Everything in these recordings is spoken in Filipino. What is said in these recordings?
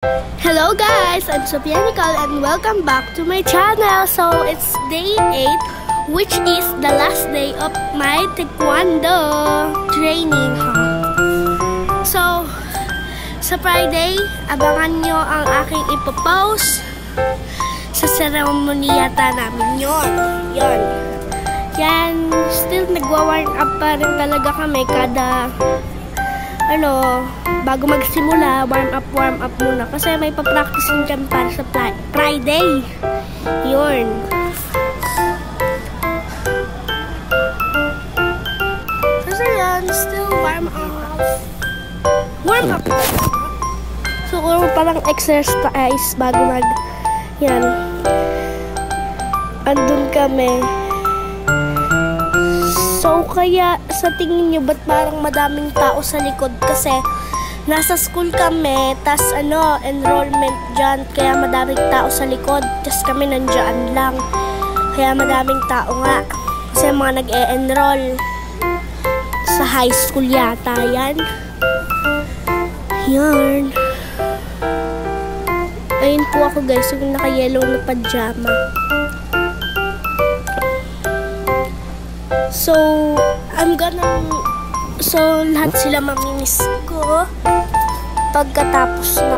Hello guys, I'm Sophia Nicole and welcome back to my channel. So it's day 8, which is the last day of my taekwondo training. So sa Friday, abangan nyo ang aking ipopost sa ceremony yata namin yon. Yan, still nagwa-warm up pa rin talaga kami kada bago magsimula, warm up muna. Kasi may pa-practice din kami para sa Friday. Yun. Kasi yan, still warm up. So, parang exercise bago yan. Andun kami. So, kaya sa tingin nyo, ba't parang madaming tao sa likod? Kasi nasa school kami, tas enrollment dyan, kaya madaming tao sa likod, tas kami nandyan lang. Kaya madaming tao nga. Kasi mga nag-e-enroll sa high school yata yan. Yan. Ayun po ako guys, yung naka-yellow na pajama. So, lahat sila mamimiss ko pagkatapos na.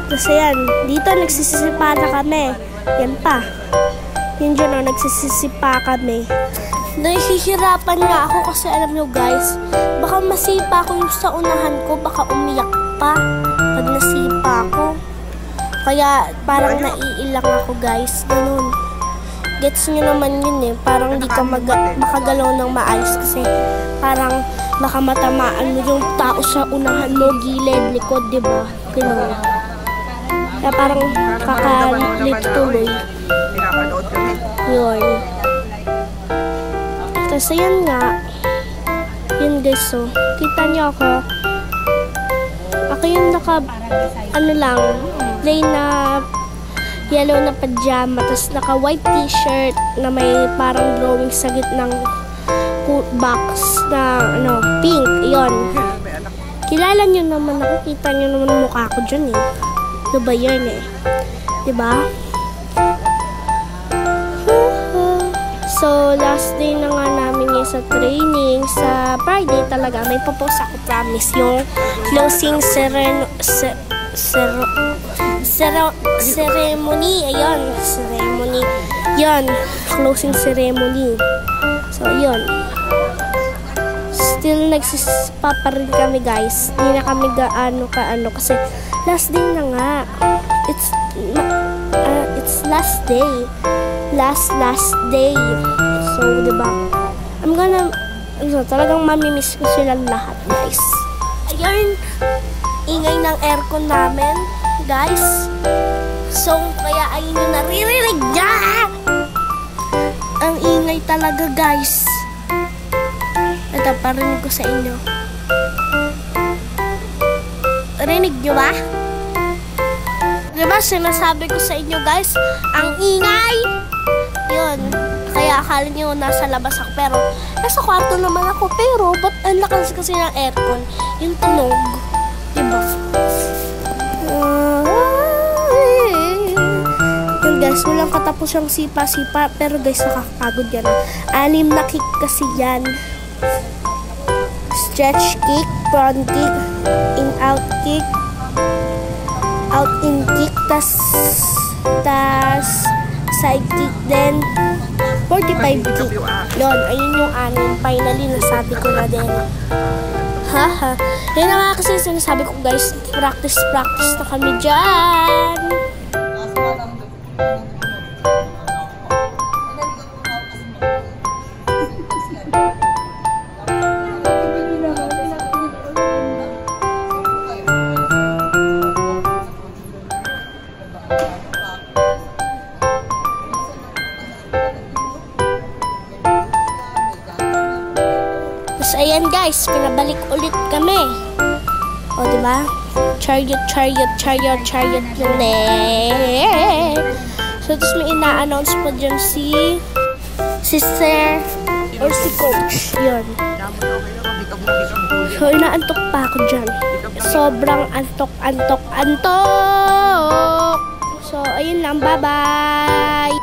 Kasi yan, dito nagsisisipa na kami. Yan pa. Yan dyan nagsisisipa kami. Nahihirapan nga ako kasi alam nyo guys, baka masipa ko yung sa unahan ko, baka umiyak pa pag nasipa ko. Kaya parang naiilang ako guys. Ganun. Gets nyo naman yun eh. Parang di ka makagalaw ng maayos kasi parang baka matamaan mo yung tao sa unahan mo, gilid, likod, diba? Ganun. Kaya parang kakalit tuloy. Yun. Kasi yan nga. Yun guys, so. Kita niyo ako. Ako yung plain na yellow na pajama. Tapos naka white t-shirt na may parang drawing sa gitnang box na pink. Yun. Kilala niyo naman ako. Kita niyo naman mukha ko dyan eh. Diba yun eh? Diba? So, last day na nga namin ngayon sa training. Sa Friday talaga, may popost ako, promise. Yung closing ceremony. Ayun, ceremony. Yun, closing ceremony. So, yun. Still nagsispa pa rin kami guys. Hindi na kami kaano kasi last day na nga. It's last day. Last day. So, diba? Talagang mamimiss ko sila lahat guys. Ayun, ingay ng aircon namin guys. So, kaya ayun yung naririnig niya. Ang ingay talaga guys. Ito, parinig ko sa inyo. Rinig nyo ba? Diba, sinasabi ko sa inyo guys, ang ingay! Yun. Kaya akala nyo nasa labas ako. Pero, nasa kwarto naman ako. Pero, ba't ang lakas kasi ng aircon? Yung tunog. Diba? Yun guys, walang katapos yung sipa-sipa. Pero guys, nakakagod yan. 6 na kick kasi yan. Stretch kick, front kick, in-out kick, out-in kick, tas side kick, then 45 kick. Yun, ayun yung 6. Finally, nasabi ko na din. Haha. Yun na nga kasi sinasabi ko guys, practice na kami dyan. guys, pinabalik ulit kami. O, diba? Chariot yun eh. So, tapos may ina-announce pa dyan si Sir or si Coach. Yun. So, inaantok pa ako dyan. Sobrang antok. So, ayun lang. Bye-bye!